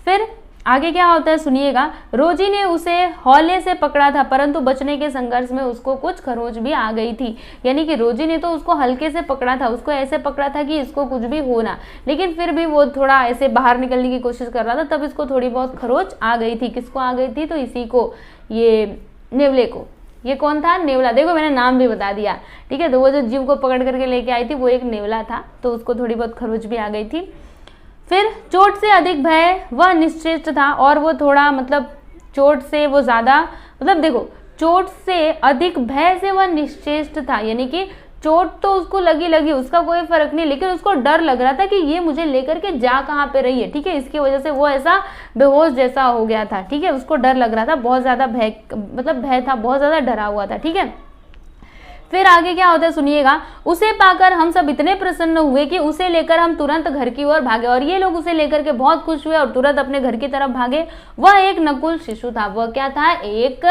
फिर आगे क्या होता है सुनिएगा। रोजी ने उसे हौले से पकड़ा था परंतु बचने के संघर्ष में उसको कुछ खरोंच भी आ गई थी। यानी कि रोजी ने तो उसको हल्के से पकड़ा था, उसको ऐसे पकड़ा था कि इसको कुछ भी हो ना, लेकिन फिर भी वो थोड़ा ऐसे बाहर निकलने की कोशिश कर रहा था, तब इसको थोड़ी बहुत खरोंच आ गई थी। किसको आ गई थी? तो इसी को, ये नेवले को। ये कौन था? नेवला। देखो मैंने नाम भी बता दिया, ठीक है। तो वो जो जीव को पकड़ करके लेके आई थी वो एक नेवला था, तो उसको थोड़ी बहुत खरोंच भी आ गई थी। फिर चोट से अधिक भय वह निश्चेष्ट था, और वो थोड़ा मतलब चोट से वो ज़्यादा मतलब देखो, चोट से अधिक भय से वह निश्चेष्ट था, यानी कि चोट तो उसको लगी उसका कोई फर्क नहीं, लेकिन उसको डर लग रहा था कि ये मुझे लेकर के जा कहाँ पे रही है, ठीक है। इसकी वजह से वो ऐसा बेहोश जैसा हो गया था, ठीक है। उसको डर लग रहा था, बहुत ज़्यादा भय मतलब भय था, बहुत ज़्यादा डरा हुआ था, ठीक है। फिर आगे क्या होता है सुनिएगा। उसे पाकर हम सब इतने प्रसन्न हुए कि उसे लेकर हम तुरंत घर की ओर भागे, और ये लोग उसे लेकर के बहुत खुश हुए और तुरंत अपने घर की तरफ भागे। वह एक नकुल शिशु था। वह क्या था? एक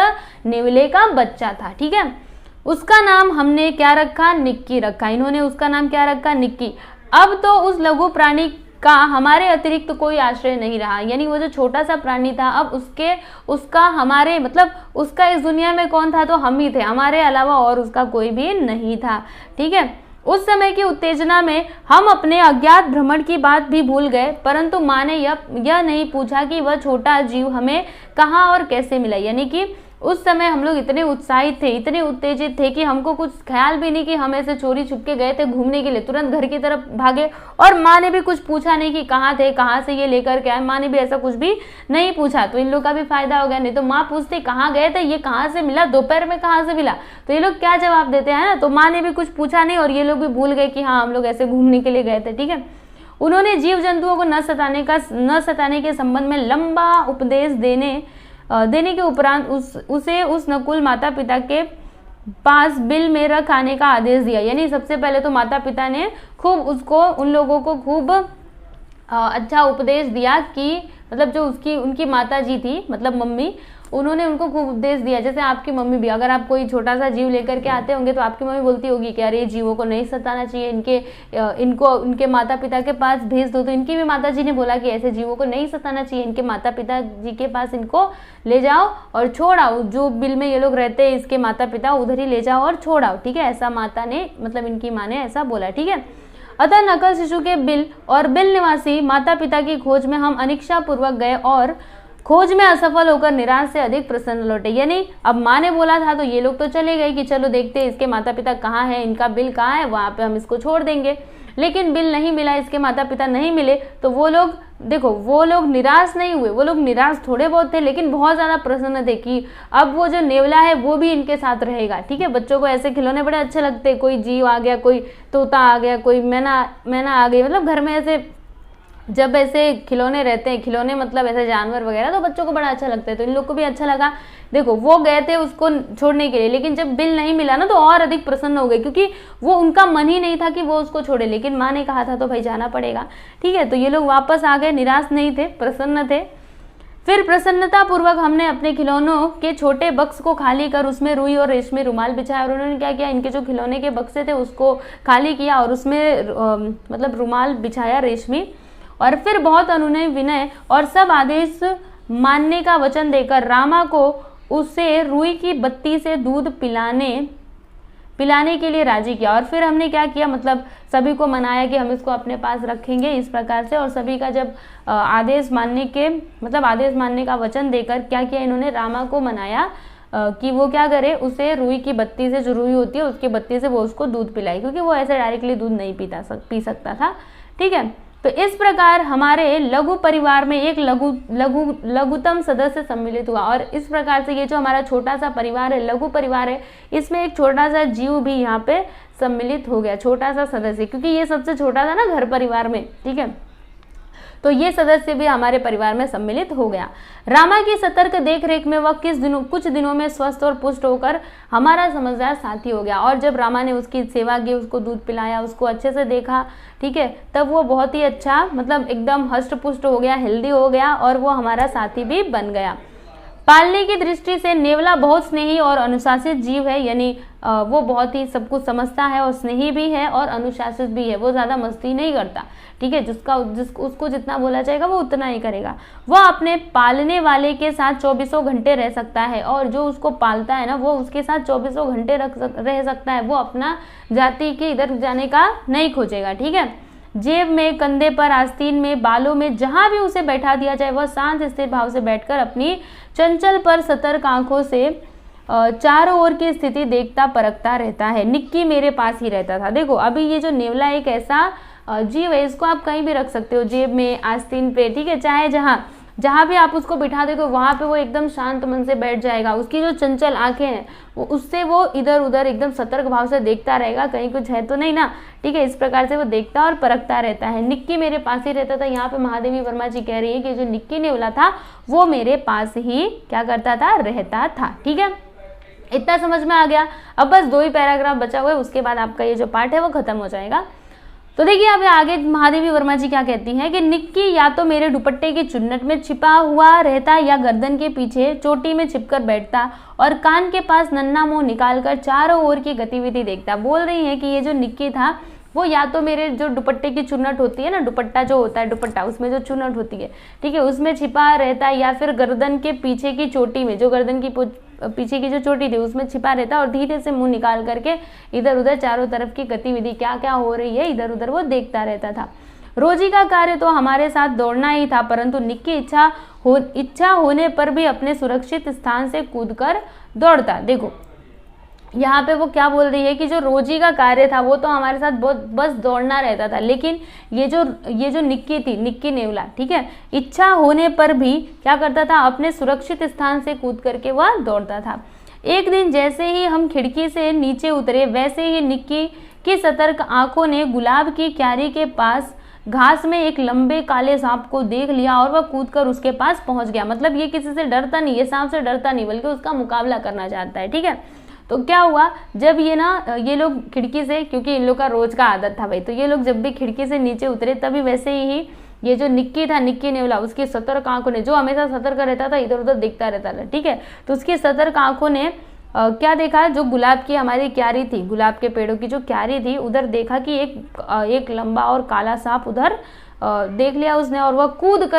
नेवले का बच्चा था, ठीक है। उसका नाम हमने क्या रखा? निक्की रखा। इन्होंने उसका नाम क्या रखा? निक्की। अब तो उस लघु प्राणी का हमारे अतिरिक्त कोई आश्रय नहीं रहा, यानी वो जो छोटा सा प्राणी था अब उसका हमारे मतलब उसका इस दुनिया में कौन था? तो हम ही थे, हमारे अलावा और उसका कोई भी नहीं था, ठीक है। उस समय की उत्तेजना में हम अपने अज्ञात भ्रमण की बात भी भूल गए, परंतु माँ ने यह नहीं पूछा कि वह छोटा जीव हमें कहाँ और कैसे मिला। यानी कि उस समय हम लोग इतने उत्साहित थे, इतने उत्तेजित थे कि हमको कुछ ख्याल भी नहीं कि हम ऐसे चोरी छुपके गए थे घूमने के लिए, तुरंत घर की तरफ भागे, और माँ ने भी कुछ पूछा नहीं कि कहाँ थे, कहाँ से ये लेकर के आए। माँ ने भी ऐसा कुछ भी नहीं पूछा, तो इन लोग का भी फायदा हो गया। नहीं तो माँ पूछते कहाँ गए थे, ये कहाँ से मिला, दोपहर में कहाँ से मिला, तो ये लोग क्या जवाब देते हैं ना। तो माँ ने भी कुछ पूछा नहीं और ये लोग भी भूल गए कि हाँ हम लोग ऐसे घूमने के लिए गए थे, ठीक है। उन्होंने जीव जंतुओं को न सताने के संबंध में लंबा उपदेश देने के उपरांत उसे उस नकुल माता पिता के पास बिल में रख आने का आदेश दिया। यानी सबसे पहले तो माता पिता ने खूब उसको, उन लोगों को खूब अच्छा उपदेश दिया कि मतलब जो उनकी माता जी थी मतलब मम्मी, उन्होंने उनको खूब उपदेश दिया। जैसे आपकी मम्मी भी, अगर आप कोई छोटा सा जीव लेकर के आते होंगे तो आपकी मम्मी बोलती होगी कि अरे जीवों को नहीं सताना चाहिए, इनको उनके माता पिता के पास भेज दो। तो इनकी भी माता जी ने बोला कि ऐसे जीवों को नहीं सताना चाहिए, इनके माता पिता जी के पास इनको ले जाओ और छोड़ आओ, जो बिल में ये लोग रहते हैं इसके माता पिता उधर ही ले जाओ और छोड़ आओ, ठीक है। ऐसा माता ने मतलब इनकी माँ ने ऐसा बोला, ठीक है। अतः नकल शिशु के बिल और बिल निवासी माता पिता की खोज में हम अनिच्छा पूर्वक गए और खोज में असफल होकर निराश से अधिक प्रसन्न लौटे। यानी अब माँ ने बोला था तो ये लोग तो चले गए कि चलो देखते हैं इसके माता पिता कहाँ हैं, इनका बिल कहाँ है, वहाँ पे हम इसको छोड़ देंगे। लेकिन बिल नहीं मिला, इसके माता पिता नहीं मिले, तो वो लोग देखो, वो लोग निराश नहीं हुए, वो लोग निराश थोड़े बहुत थे लेकिन बहुत ज़्यादा प्रसन्न थे कि अब वो जो नेवला है वो भी इनके साथ रहेगा, ठीक है। बच्चों को ऐसे खिलौने बड़े अच्छे लगते हैं, कोई जीव आ गया, कोई तोता आ गया, कोई मैना आ गई, मतलब घर में ऐसे जब ऐसे खिलौने रहते हैं, खिलौने मतलब ऐसे जानवर वगैरह, तो बच्चों को बड़ा अच्छा लगता है। तो इन लोग को भी अच्छा लगा। देखो वो गए थे उसको छोड़ने के लिए, लेकिन जब बिल नहीं मिला ना तो और अधिक प्रसन्न हो गए, क्योंकि वो उनका मन ही नहीं था कि वो उसको छोड़े, लेकिन माँ ने कहा था तो भाई जाना पड़ेगा, ठीक है। तो ये लोग वापस आ गए, निराश नहीं थे, प्रसन्न थे। फिर प्रसन्नता पूर्वक हमने अपने खिलौनों के छोटे बक्स को खाली कर उसमें रुई और रेशमी रुमाल बिछाया। और उन्होंने क्या किया, इनके जो खिलौने के बक्से थे उसको खाली किया और उसमें मतलब रुमाल बिछाया रेशमी। और फिर बहुत अनुनय विनय और सब आदेश मानने का वचन देकर रामा को उसे रुई की बत्ती से दूध पिलाने के लिए राजी किया। और फिर हमने क्या किया, मतलब सभी को मनाया कि हम इसको अपने पास रखेंगे इस प्रकार से। और सभी का जब आदेश मानने का वचन देकर क्या किया, इन्होंने रामा को मनाया कि वो क्या करे, उसे रुई की बत्ती से, जो रुई होती है उसकी बत्ती से वो उसको दूध पिलाए, क्योंकि वो ऐसे डायरेक्टली दूध नहीं पी सकता था, ठीक है। तो इस प्रकार हमारे लघु परिवार में एक लघुतम सदस्य सम्मिलित हुआ। और इस प्रकार से ये जो हमारा छोटा सा परिवार है, लघु परिवार है, इसमें एक छोटा सा जीव भी यहाँ पे सम्मिलित हो गया, छोटा सा सदस्य, क्योंकि ये सबसे छोटा था ना घर परिवार में, ठीक है। तो ये सदस्य भी हमारे परिवार में सम्मिलित हो गया। रामा की सतर्क देखरेख में वह कुछ दिनों में स्वस्थ और पुष्ट होकर हमारा समझदार साथी हो गया। और जब रामा ने उसकी सेवा की, उसको दूध पिलाया, उसको अच्छे से देखा, ठीक है, तब वो बहुत ही अच्छा मतलब एकदम हष्ट पुष्ट हो गया, हेल्दी हो गया और वो हमारा साथी भी बन गया। पालने की दृष्टि से नेवला बहुत स्नेही और अनुशासित जीव है, यानी वो बहुत ही सब कुछ समझता है और स्नेही भी है और अनुशासित भी है। वो ज़्यादा मस्ती नहीं करता, ठीक है, उसको जितना बोला जाएगा वो उतना ही करेगा। वह अपने पालने वाले के साथ 24 घंटे रह सकता है और जो उसको पालता है ना वो उसके साथ 24 घंटे रह सकता है। वो अपना जाति के इधर जाने का नहीं खोजेगा, ठीक है। जेब में, कंधे पर, आस्तीन में, बालों में, जहां भी उसे बैठा दिया जाए वह शांत स्थिर भाव से बैठकर अपनी चंचल पर सतर्क आंखों से चारों ओर की स्थिति देखता परखता रहता है। निक्की मेरे पास ही रहता था। देखो अभी ये जो नेवला एक ऐसा जीव है, इसको आप कहीं भी रख सकते हो, जेब में, आस्तीन पे, ठीक है, चाहे जहाँ भी आप उसको बिठा दे तो वहाँ पे वो एकदम शांत मन से बैठ जाएगा। उसकी जो चंचल आंखें हैं उससे वो इधर उधर एकदम सतर्क भाव से देखता रहेगा, कहीं कुछ है तो नहीं ना, ठीक है। इस प्रकार से वो देखता और परखता रहता है। निक्की मेरे पास ही रहता था। यहाँ पे महादेवी वर्मा जी कह रही है कि जो निक्की नेवला था वो मेरे पास ही क्या करता था, रहता था, ठीक है। इतना समझ में आ गया। अब बस 2 ही पैराग्राफ बचा हुआ है, उसके बाद आपका ये जो पार्ट है वो खत्म हो जाएगा। तो देखिए अब आगे महादेवी वर्मा जी क्या कहती हैं कि निक्की या तो मेरे दुपट्टे की चुन्नट में छिपा हुआ रहता या गर्दन के पीछे चोटी में छिपकर बैठता और कान के पास नन्हा मुंह निकालकर चारों ओर की गतिविधि देखता। बोल रही है कि ये जो निक्की था वो या तो मेरे जो दुपट्टे की चुन्नट होती है ना, दुपट्टा जो होता है, दुपट्टा उसमें जो चुन्नट होती है, ठीक है, उसमें छिपा रहता है या फिर गर्दन के पीछे की चोटी में, जो गर्दन की पीछे की जो चोटी थी उसमें छिपा रहता और धीरे से मुंह निकाल करके इधर उधर चारों तरफ की गतिविधि क्या क्या हो रही है इधर उधर वो देखता रहता था। रोजी का कार्य तो हमारे साथ दौड़ना ही था, परंतु निक्की इच्छा होने पर भी अपने सुरक्षित स्थान से कूदकर दौड़ता। देखो यहाँ पे वो क्या बोल रही है कि जो रोजी का कार्य था वो तो हमारे साथ बहुत बस दौड़ना रहता था, लेकिन ये जो निक्की थी, निक्की नेवला, ठीक है, इच्छा होने पर भी क्या करता था, अपने सुरक्षित स्थान से कूद करके वह दौड़ता था। एक दिन जैसे ही हम खिड़की से नीचे उतरे वैसे ही निक्की की सतर्क आंखों ने गुलाब की क्यारी के पास घास में एक लंबे काले सांप को देख लिया और वह कूदकर उसके पास पहुंच गया। मतलब ये किसी से डरता नहीं, ये सांप से डरता नहीं बल्कि उसका मुकाबला करना चाहता है, ठीक है। तो क्या हुआ, जब ये लोग खिड़की से, क्योंकि इन लोग का रोज का आदत था भाई, तो ये लोग जब भी खिड़की से नीचे उतरे तभी वैसे ही ये जो निक्की था, निक्की नेवला, उसकी सतर्क आंखों ने, जो हमेशा सतर्क रहता था, इधर उधर देखता रहता था, ठीक है, तो उसकी सतर्क आंखों ने क्या देखा, जो गुलाब की हमारी क्यारी थी, गुलाब के पेड़ों की जो क्यारी थी, उधर देखा कि एक लंबा और काला सांप उधर देख लिया उसने और वह कूद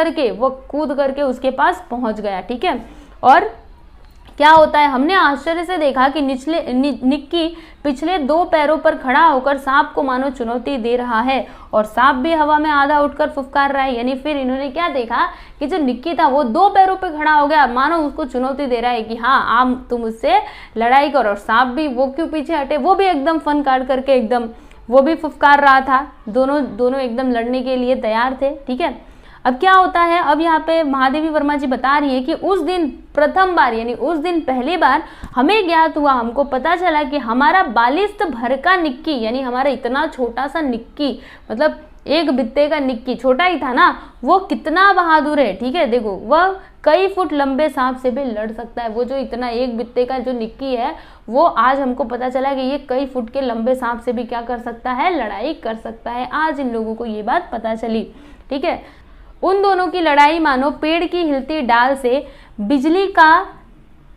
करके उसके पास पहुंच गया, ठीक है। और क्या होता है, हमने आश्चर्य से देखा कि निक्की पिछले 2 पैरों पर खड़ा होकर सांप को मानो चुनौती दे रहा है और सांप भी हवा में आधा उठकर फुफकार रहा है। यानी फिर इन्होंने क्या देखा कि जो निक्की था वो 2 पैरों पर खड़ा हो गया, मानो उसको चुनौती दे रहा है कि हाँ आप तुम उससे लड़ाई करो। और सांप भी, वो क्यों पीछे हटे, वो भी एकदम फन काट करके एकदम वो भी फुफकार रहा था। दोनों एकदम लड़ने के लिए तैयार थे, ठीक है। अब क्या होता है, अब यहाँ पे महादेवी वर्मा जी बता रही है कि उस दिन प्रथम बार, यानी उस दिन पहली बार हमें ज्ञात हुआ, हमको पता चला कि हमारा बालिस्त भर का निक्की, यानी हमारा इतना छोटा सा निक्की, मतलब एक बित्ते का निक्की, छोटा ही था ना, वो कितना बहादुर है, ठीक है। देखो वह कई फुट लंबे सांप से भी लड़ सकता है। वो जो इतना एक बित्ते का जो निक्की है वो आज हमको पता चला कि ये कई फुट के लंबे सांप से भी क्या कर सकता है, लड़ाई कर सकता है। आज इन लोगों को ये बात पता चली, ठीक है। उन दोनों की लड़ाई मानो पेड़ की हिलती डाल से बिजली का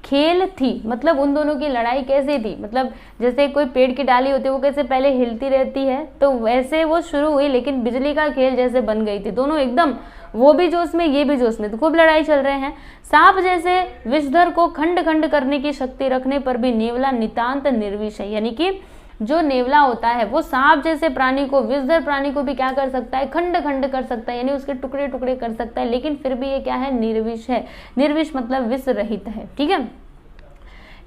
खेल थी। मतलब उन दोनों की लड़ाई कैसे थी, मतलब जैसे कोई पेड़ की डाली होती है वो कैसे पहले हिलती रहती है, तो वैसे वो शुरू हुई, लेकिन बिजली का खेल जैसे बन गई थी। दोनों एकदम, वो भी जोश में ये भी जोश में, तो खूब लड़ाई चल रहे हैं। सांप जैसे विषधर को खंड खंड करने की शक्ति रखने पर भी नेवला नितांत निर्विष है। यानी कि जो नेवला होता है वो सांप जैसे प्राणी को, विषधर प्राणी को भी क्या कर सकता है, खंड खंड कर सकता है, यानी उसके टुकड़े टुकड़े कर सकता है, लेकिन फिर भी ये क्या है, निर्विष है। निर्विष मतलब विष रहित है, ठीक है।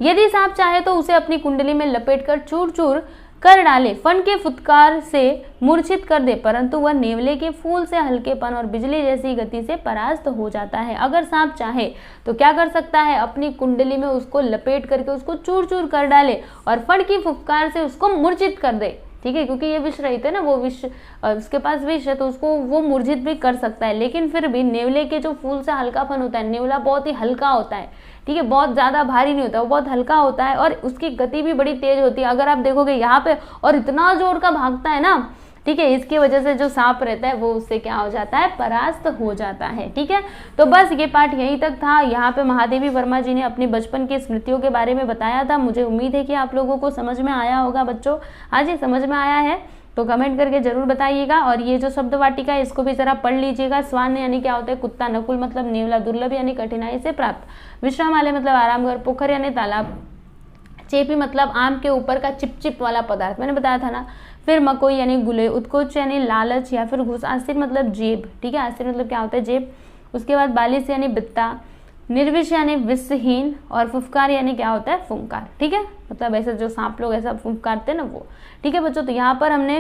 यदि सांप चाहे तो उसे अपनी कुंडली में लपेटकर चूर चूर कर डाले, फन के फुटकार से मूर्छित कर दे, परंतु वह नेवले के फूल से हल्केपन और बिजली जैसी गति से परास्त हो जाता है। अगर सांप चाहे तो क्या कर सकता है, अपनी कुंडली में उसको लपेट करके उसको चूर चूर कर डाले और फन की फुफकार से उसको मूर्छित कर दे, ठीक है, क्योंकि ये विष रहित है ना, वो विष उसके पास विष है तो उसको वो मूर्छित भी कर सकता है। लेकिन फिर भी नेवले के जो फूल से हल्कापन होता है, नेवला बहुत ही हल्का होता है, ठीक है, बहुत ज्यादा भारी नहीं होता, वो बहुत हल्का होता है और उसकी गति भी बड़ी तेज होती है। अगर आप देखोगे यहाँ पे, और इतना जोर का भागता है ना, ठीक है, इसकी वजह से जो सांप रहता है वो उससे क्या हो जाता है, परास्त हो जाता है। ठीक है, तो बस ये पाठ यहीं तक था। यहाँ पे महादेवी वर्मा जी ने अपनी बचपन की स्मृतियों के बारे में बताया था। मुझे उम्मीद है कि आप लोगों को समझ में आया होगा बच्चों। हाँ जी, समझ में आया है तो कमेंट करके जरूर बताइएगा। और ये जो शब्द वाटिका है इसको भी जरा पढ़ लीजिएगा। स्वान यानी क्या होता है, कुत्ता। नकुल मतलब नेवला। दुर्लभ यानी कठिनाई से प्राप्त। विश्रामालय मतलब आरामघर। पोखर यानी तालाब। चेपी मतलब आम के ऊपर का चिपचिप वाला पदार्थ, मैंने बताया था ना। फिर मकोई यानी गुले। उत्कोच यानी लालच या फिर घूस। आस्तिर मतलब जेब, ठीक है, आस्तिर मतलब क्या होता है, जेब। उसके बाद बालिश यानी बित्ता। निर्विष यानी विषहीन। और फुफकार यानी क्या होता है, फुंकार। ठीक है, मतलब ऐसे जो सांप लोग ऐसा फुंकारते हैं ना वो। ठीक है बच्चों, तो यहाँ पर हमने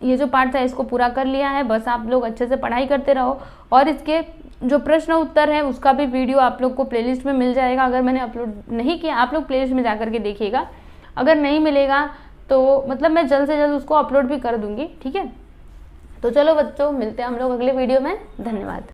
ये जो पाठ था इसको पूरा कर लिया है। बस आप लोग अच्छे से पढ़ाई करते रहो और इसके जो प्रश्न उत्तर है उसका भी वीडियो आप लोग को प्लेलिस्ट में मिल जाएगा। अगर मैंने अपलोड नहीं किया, आप लोग प्लेलिस्ट में जाकर के देखिएगा। अगर नहीं मिलेगा तो मतलब मैं जल्द से जल्द उसको अपलोड भी कर दूंगी। ठीक है, तो चलो बच्चों, मिलते हैं हम लोग अगले वीडियो में। धन्यवाद।